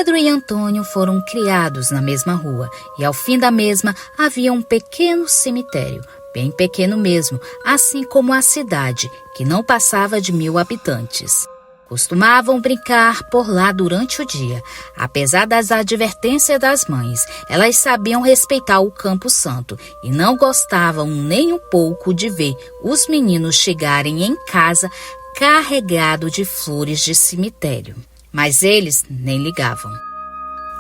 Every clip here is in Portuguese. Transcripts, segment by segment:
Pedro e Antônio foram criados na mesma rua e ao fim da mesma havia um pequeno cemitério, bem pequeno mesmo, assim como a cidade, que não passava de 1000 habitantes. Costumavam brincar por lá durante o dia. Apesar das advertências das mães, elas sabiam respeitar o Campo Santo e não gostavam nem um pouco de ver os meninos chegarem em casa carregados de flores de cemitério. Mas eles nem ligavam.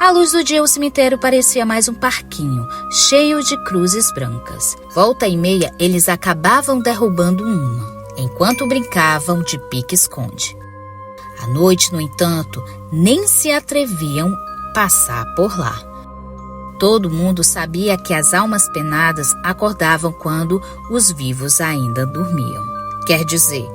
À luz do dia, o cemitério parecia mais um parquinho, cheio de cruzes brancas. Volta e meia, eles acabavam derrubando uma, enquanto brincavam de pique-esconde. À noite, no entanto, nem se atreviam a passar por lá. Todo mundo sabia que as almas penadas acordavam quando os vivos ainda dormiam. Quer dizer,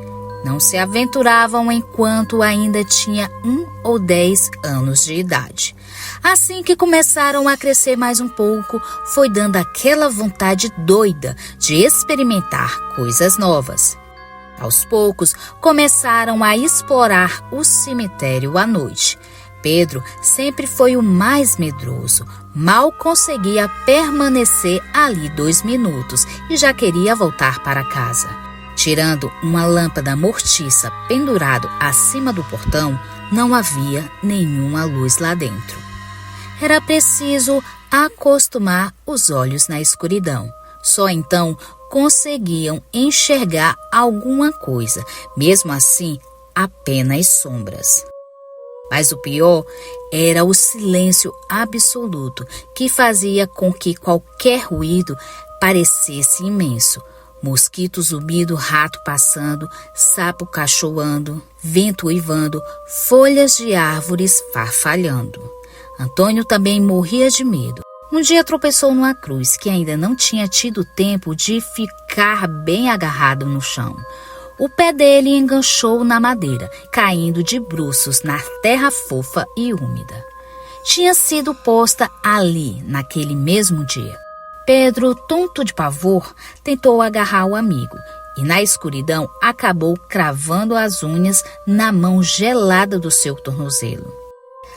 não se aventuravam enquanto ainda tinha 1 ou 10 anos de idade. Assim que começaram a crescer mais um pouco, foi dando aquela vontade doida de experimentar coisas novas. Aos poucos, começaram a explorar o cemitério à noite. Pedro sempre foi o mais medroso. Mal conseguia permanecer ali 2 minutos e já queria voltar para casa. Tirando uma lâmpada mortiça pendurado acima do portão, não havia nenhuma luz lá dentro. Era preciso acostumar os olhos na escuridão. Só então conseguiam enxergar alguma coisa, mesmo assim, apenas sombras. Mas o pior era o silêncio absoluto, que fazia com que qualquer ruído parecesse imenso. Mosquito zumbindo, rato passando, sapo cachoando, vento uivando, folhas de árvores farfalhando. Antônio também morria de medo. Um dia tropeçou numa cruz que ainda não tinha tido tempo de ficar bem agarrado no chão. O pé dele enganchou na madeira, caindo de bruços na terra fofa e úmida. Tinha sido posta ali naquele mesmo dia. Pedro, tonto de pavor, tentou agarrar o amigo e na escuridão acabou cravando as unhas na mão gelada do seu tornozelo.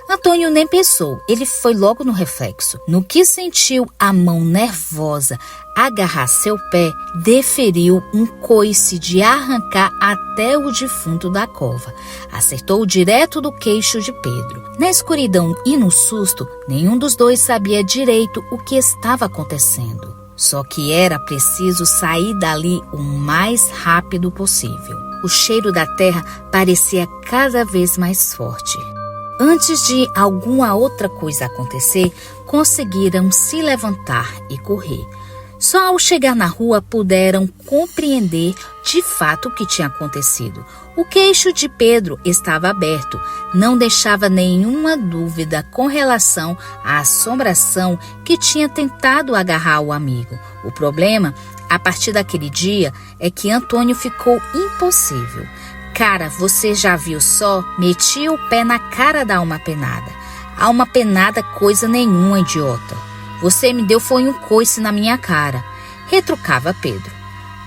Antônio nem pensou, ele foi logo no reflexo. No que sentiu a mão nervosa agarrar seu pé, deferiu um coice de arrancar até o defunto da cova. Acertou direto do queixo de Pedro. Na escuridão e no susto, nenhum dos dois sabia direito o que estava acontecendo. Só que era preciso sair dali o mais rápido possível. O cheiro da terra parecia cada vez mais forte. Antes de alguma outra coisa acontecer, conseguiram se levantar e correr. Só ao chegar na rua puderam compreender de fato o que tinha acontecido. O queixo de Pedro estava aberto, não deixava nenhuma dúvida com relação à assombração que tinha tentado agarrar o amigo. O problema, a partir daquele dia, é que Antônio ficou impossível. Cara, você já viu só? Meti o pé na cara da alma penada. Alma penada coisa nenhuma, idiota. Você me deu foi um coice na minha cara. Retrucava Pedro.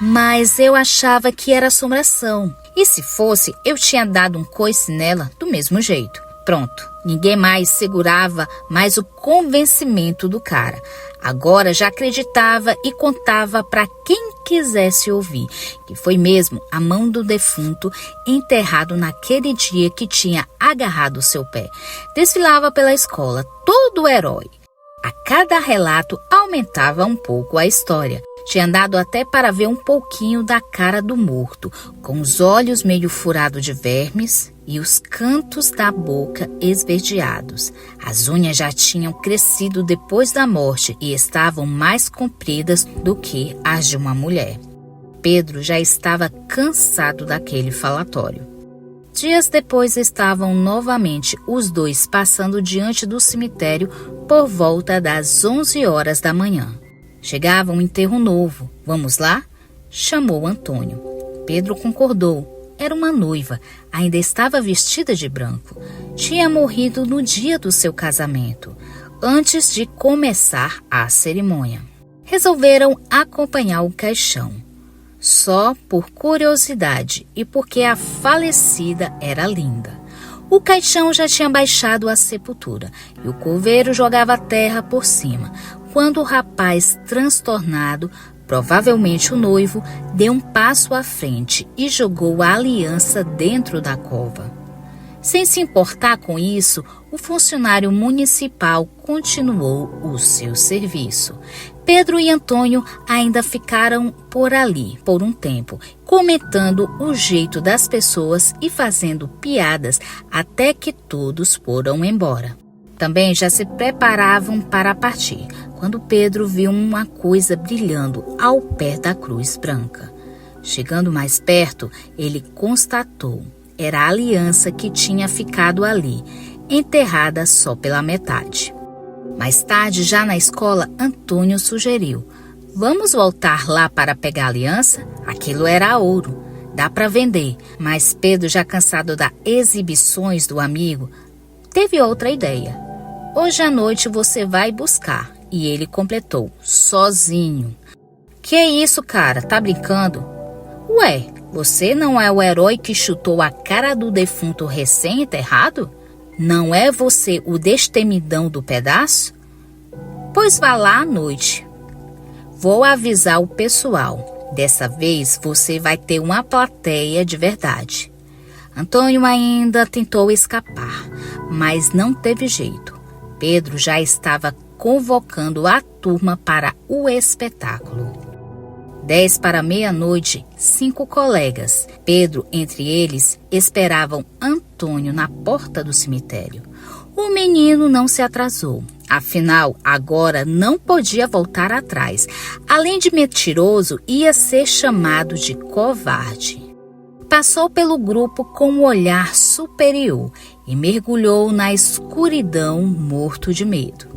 Mas eu achava que era assombração. E se fosse, eu tinha dado um coice nela do mesmo jeito. Pronto, ninguém mais segurava mais o convencimento do cara. Agora já acreditava e contava para quem quisesse ouvir, que foi mesmo a mão do defunto enterrado naquele dia que tinha agarrado seu pé. Desfilava pela escola, todo herói. A cada relato aumentava um pouco a história. Tinha dado até para ver um pouquinho da cara do morto, com os olhos meio furados de vermes e os cantos da boca esverdeados. As unhas já tinham crescido depois da morte e estavam mais compridas do que as de uma mulher. Pedro já estava cansado daquele falatório. Dias depois estavam novamente os dois passando diante do cemitério por volta das 11 horas da manhã. Chegava um enterro novo. Vamos lá? Chamou Antônio. Pedro concordou. Era uma noiva. Ainda estava vestida de branco. Tinha morrido no dia do seu casamento, antes de começar a cerimônia. Resolveram acompanhar o caixão. Só por curiosidade e porque a falecida era linda. O caixão já tinha baixado à sepultura e o coveiro jogava a terra por cima, quando o rapaz, transtornado, provavelmente o noivo, deu um passo à frente e jogou a aliança dentro da cova. Sem se importar com isso, o funcionário municipal continuou o seu serviço. Pedro e Antônio ainda ficaram por ali por um tempo, comentando o jeito das pessoas e fazendo piadas até que todos foram embora. Também já se preparavam para partir, quando Pedro viu uma coisa brilhando ao pé da cruz branca. Chegando mais perto, ele constatou: era a aliança que tinha ficado ali, enterrada só pela metade. Mais tarde, já na escola, Antônio sugeriu: vamos voltar lá para pegar a aliança? Aquilo era ouro, dá para vender. Mas Pedro, já cansado das exibições do amigo, teve outra ideia: hoje à noite você vai buscar. E ele completou: sozinho. Que é isso, cara? Tá brincando? Ué, você não é o herói que chutou a cara do defunto recém-enterrado? Não é você o destemidão do pedaço? Pois vá lá à noite. Vou avisar o pessoal. Dessa vez você vai ter uma plateia de verdade. Antônio ainda tentou escapar, mas não teve jeito. Pedro já estava convocando a turma para o espetáculo. 10 para meia-noite, 5 colegas, Pedro entre eles, esperavam Antônio na porta do cemitério. O menino não se atrasou, afinal, agora não podia voltar atrás. Além de mentiroso, ia ser chamado de covarde. Passou pelo grupo com um olhar superior e mergulhou na escuridão, morto de medo.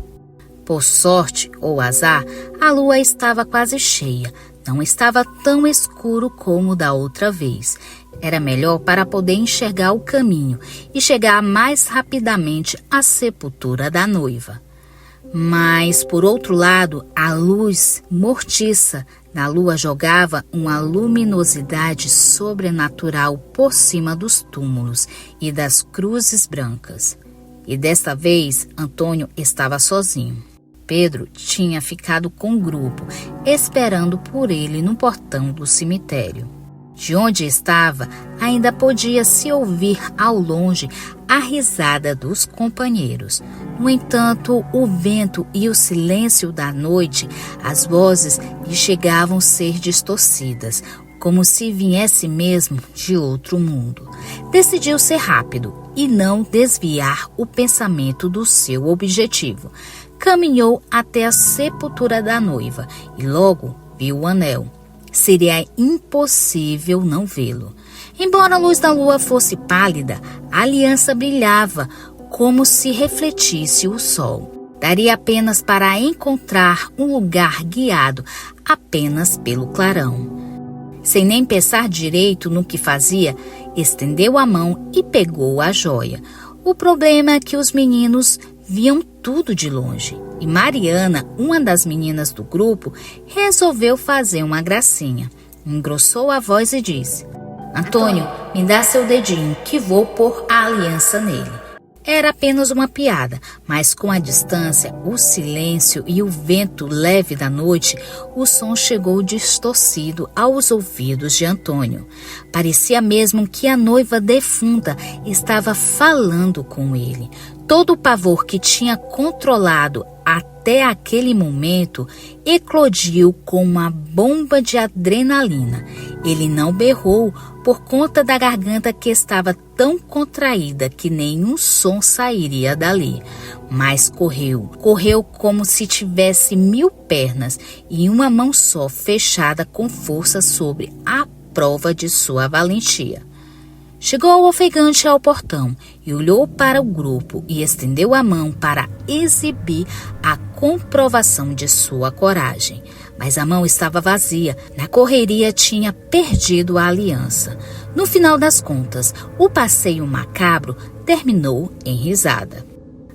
Por sorte ou azar, a lua estava quase cheia. Não estava tão escuro como da outra vez. Era melhor para poder enxergar o caminho e chegar mais rapidamente à sepultura da noiva. Mas, por outro lado, a luz mortiça da lua jogava uma luminosidade sobrenatural por cima dos túmulos e das cruzes brancas. E desta vez, Antônio estava sozinho. Pedro tinha ficado com o grupo, esperando por ele no portão do cemitério. De onde estava, ainda podia se ouvir ao longe a risada dos companheiros. No entanto, o vento e o silêncio da noite, as vozes lhe chegavam a ser distorcidas, como se viesse mesmo de outro mundo. Decidiu ser rápido e não desviar o pensamento do seu objetivo. Caminhou até a sepultura da noiva e logo viu o anel. Seria impossível não vê-lo. Embora a luz da lua fosse pálida, a aliança brilhava como se refletisse o sol. Daria apenas para encontrar um lugar guiado apenas pelo clarão. Sem nem pensar direito no que fazia, estendeu a mão e pegou a joia. O problema é que os meninos viam tudo de longe e Mariana, uma das meninas do grupo, resolveu fazer uma gracinha. Engrossou a voz e disse: Antônio, me dá seu dedinho que vou pôr a aliança nele. Era apenas uma piada, mas com a distância, o silêncio e o vento leve da noite, o som chegou distorcido aos ouvidos de Antônio. Parecia mesmo que a noiva defunta estava falando com ele. Todo o pavor que tinha controlado até aquele momento eclodiu com uma bomba de adrenalina. Ele não berrou por conta da garganta que estava tão contraída que nenhum som sairia dali. Mas correu como se tivesse 1000 pernas e uma mão só fechada com força sobre a prova de sua valentia. Chegou ofegante ao portão e olhou para o grupo e estendeu a mão para exibir a comprovação de sua coragem. Mas a mão estava vazia. Na correria tinha perdido a aliança. No final das contas, o passeio macabro terminou em risada.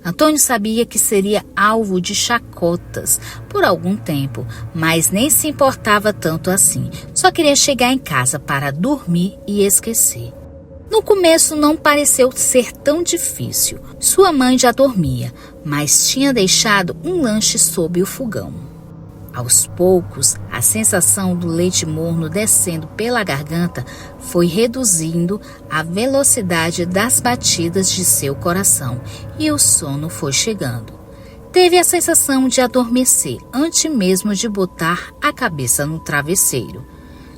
Antônio sabia que seria alvo de chacotas por algum tempo, mas nem se importava tanto assim. Só queria chegar em casa para dormir e esquecer. No começo não pareceu ser tão difícil. Sua mãe já dormia, mas tinha deixado um lanche sob o fogão. Aos poucos, a sensação do leite morno descendo pela garganta foi reduzindo a velocidade das batidas de seu coração e o sono foi chegando. Teve a sensação de adormecer antes mesmo de botar a cabeça no travesseiro.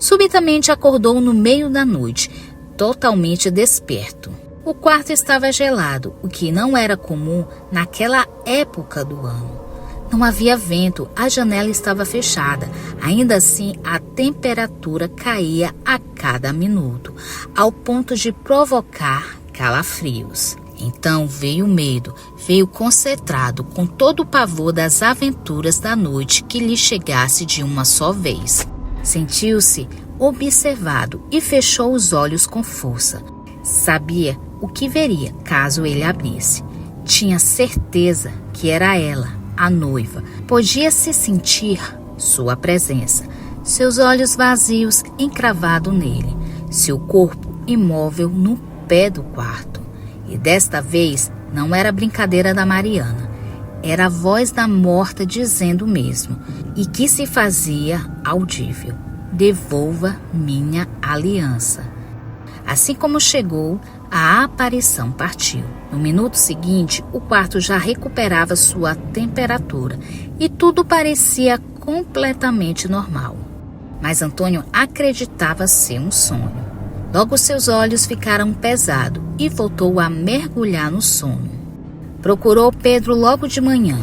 Subitamente acordou no meio da noite, totalmente desperto. O quarto estava gelado, o que não era comum naquela época do ano. Não havia vento, a janela estava fechada. Ainda assim, a temperatura caía a cada minuto, ao ponto de provocar calafrios. Então veio o medo, veio concentrado com todo o pavor das aventuras da noite que lhe chegasse de uma só vez. Sentiu-se observado e fechou os olhos com força. Sabia o que veria caso ele abrisse. Tinha certeza que era ela, a noiva. Podia-se sentir sua presença, seus olhos vazios encravados nele, seu corpo imóvel no pé do quarto. E desta vez não era brincadeira da Mariana, era a voz da morta dizendo o mesmo, e que se fazia audível: devolva minha aliança. Assim como chegou, a aparição partiu. No minuto seguinte, o quarto já recuperava sua temperatura e tudo parecia completamente normal. Mas Antônio acreditava ser um sonho. Logo seus olhos ficaram pesados e voltou a mergulhar no sono. Procurou Pedro logo de manhã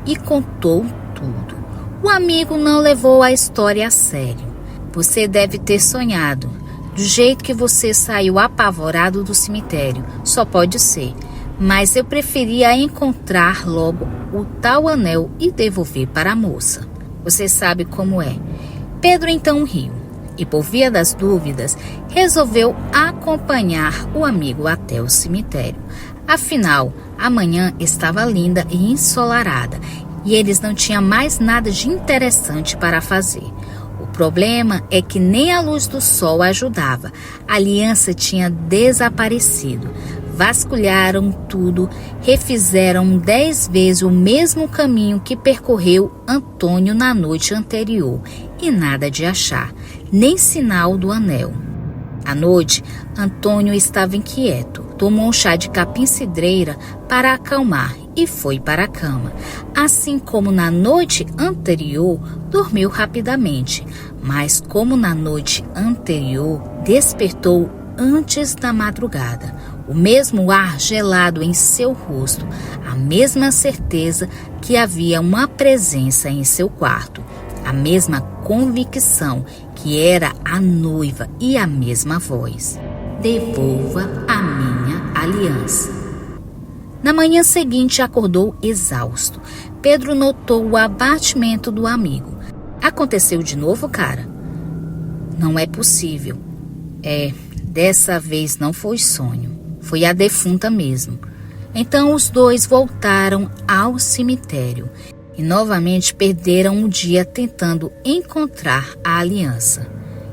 e contou tudo. O amigo não levou a história a sério. Você deve ter sonhado. Do jeito que você saiu apavorado do cemitério, só pode ser. Mas eu preferia encontrar logo o tal anel e devolver para a moça. Você sabe como é. Pedro então riu e, por via das dúvidas, resolveu acompanhar o amigo até o cemitério. Afinal, a manhã estava linda e ensolarada e eles não tinham mais nada de interessante para fazer. O problema é que nem a luz do sol ajudava. A aliança tinha desaparecido. Vasculharam tudo, refizeram 10 vezes o mesmo caminho que percorreu Antônio na noite anterior e nada de achar, nem sinal do anel. À noite, Antônio estava inquieto. Tomou um chá de capim-cidreira para acalmar e foi para a cama. Assim como na noite anterior, dormiu rapidamente, mas como na noite anterior, despertou antes da madrugada. O mesmo ar gelado em seu rosto, a mesma certeza que havia uma presença em seu quarto, a mesma convicção que era a noiva e a mesma voz: devolva a minha aliança. Na manhã seguinte acordou exausto. Pedro notou o abatimento do amigo. Aconteceu de novo, cara? Não é possível. Dessa vez não foi sonho. Foi a defunta mesmo. Então os dois voltaram ao cemitério e novamente perderam o dia tentando encontrar a aliança.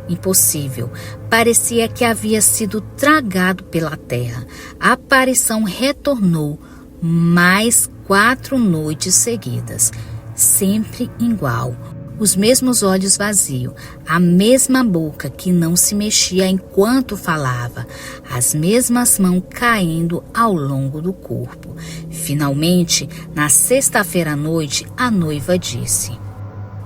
Impossível. Parecia que havia sido tragado pela terra. A aparição retornou mais 4 noites seguidas. Sempre igual. Os mesmos olhos vazios, a mesma boca que não se mexia enquanto falava, as mesmas mãos caindo ao longo do corpo. Finalmente, na sexta-feira à noite, a noiva disse: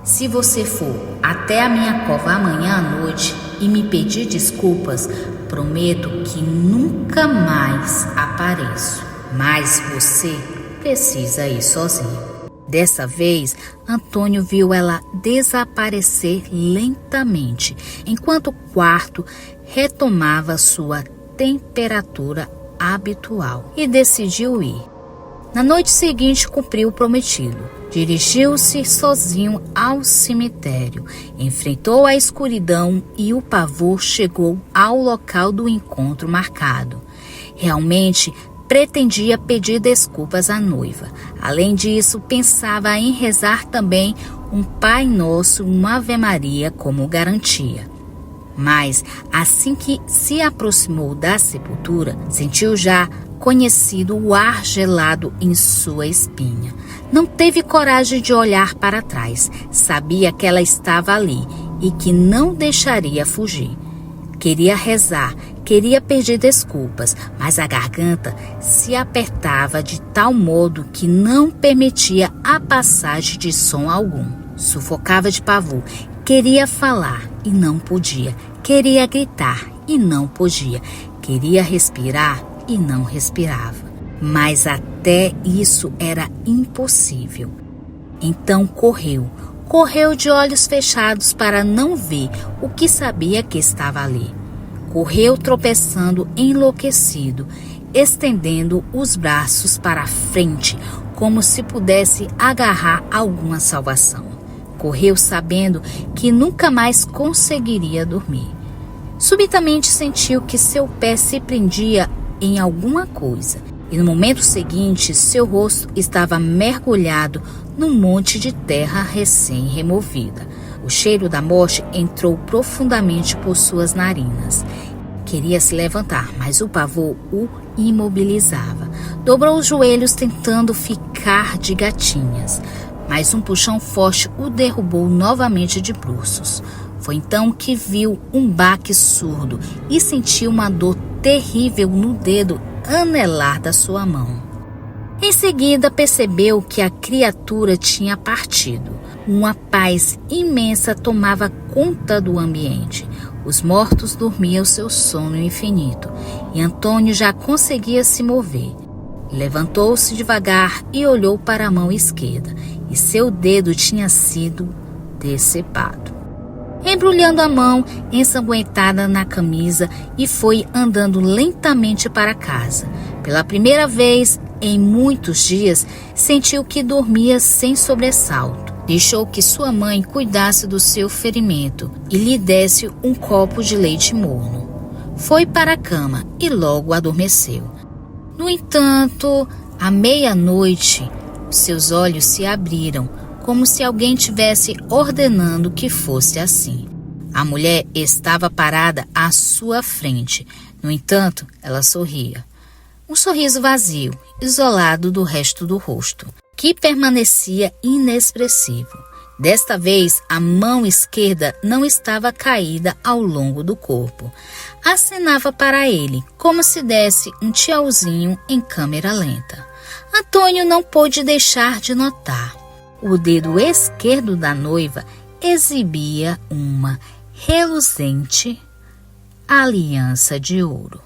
se você for até a minha cova amanhã à noite e me pedir desculpas, prometo que nunca mais apareço. Mas você precisa ir sozinho. Dessa vez, Antônio viu ela desaparecer lentamente, enquanto o quarto retomava sua temperatura habitual e decidiu ir. Na noite seguinte, cumpriu o prometido. Dirigiu-se sozinho ao cemitério, enfrentou a escuridão e o pavor chegou ao local do encontro marcado. Realmente, pretendia pedir desculpas à noiva. Além disso, pensava em rezar também um Pai Nosso, uma Ave Maria como garantia. Mas, assim que se aproximou da sepultura, sentiu já conhecido o ar gelado em sua espinha. Não teve coragem de olhar para trás. Sabia que ela estava ali e que não deixaria fugir. Queria rezar, queria pedir desculpas, mas a garganta se apertava de tal modo que não permitia a passagem de som algum. Sufocava de pavor. Queria falar e não podia. Queria gritar e não podia. Queria respirar e não respirava. Mas até isso era impossível. Então correu de olhos fechados para não ver o que sabia que estava ali. Correu tropeçando enlouquecido, estendendo os braços para a frente, como se pudesse agarrar alguma salvação. Correu sabendo que nunca mais conseguiria dormir. Subitamente sentiu que seu pé se prendia em alguma coisa, e no momento seguinte seu rosto estava mergulhado num monte de terra recém-removida. O cheiro da morte entrou profundamente por suas narinas. Queria se levantar, mas o pavor o imobilizava. Dobrou os joelhos tentando ficar de gatinhas, mas um puxão forte o derrubou novamente de bruços. Foi então que viu um baque surdo e sentiu uma dor terrível no dedo anelar da sua mão. Em seguida percebeu que a criatura tinha partido. Uma paz imensa tomava conta do ambiente. Os mortos dormiam seu sono infinito e Antônio já conseguia se mover. Levantou-se devagar e olhou para a mão esquerda, e seu dedo tinha sido decepado. Embrulhando a mão ensanguentada na camisa e foi andando lentamente para casa. Pela primeira vez em muitos dias, sentiu que dormia sem sobressalto. Deixou que sua mãe cuidasse do seu ferimento e lhe desse um copo de leite morno. Foi para a cama e logo adormeceu. No entanto, à meia-noite, seus olhos se abriram, como se alguém tivesse ordenando que fosse assim. A mulher estava parada à sua frente. No entanto, ela sorria. Um sorriso vazio, isolado do resto do rosto, que permanecia inexpressivo. Desta vez, a mão esquerda não estava caída ao longo do corpo. Acenava para ele, como se desse um tchauzinho em câmera lenta. Antônio não pôde deixar de notar. O dedo esquerdo da noiva exibia uma reluzente aliança de ouro.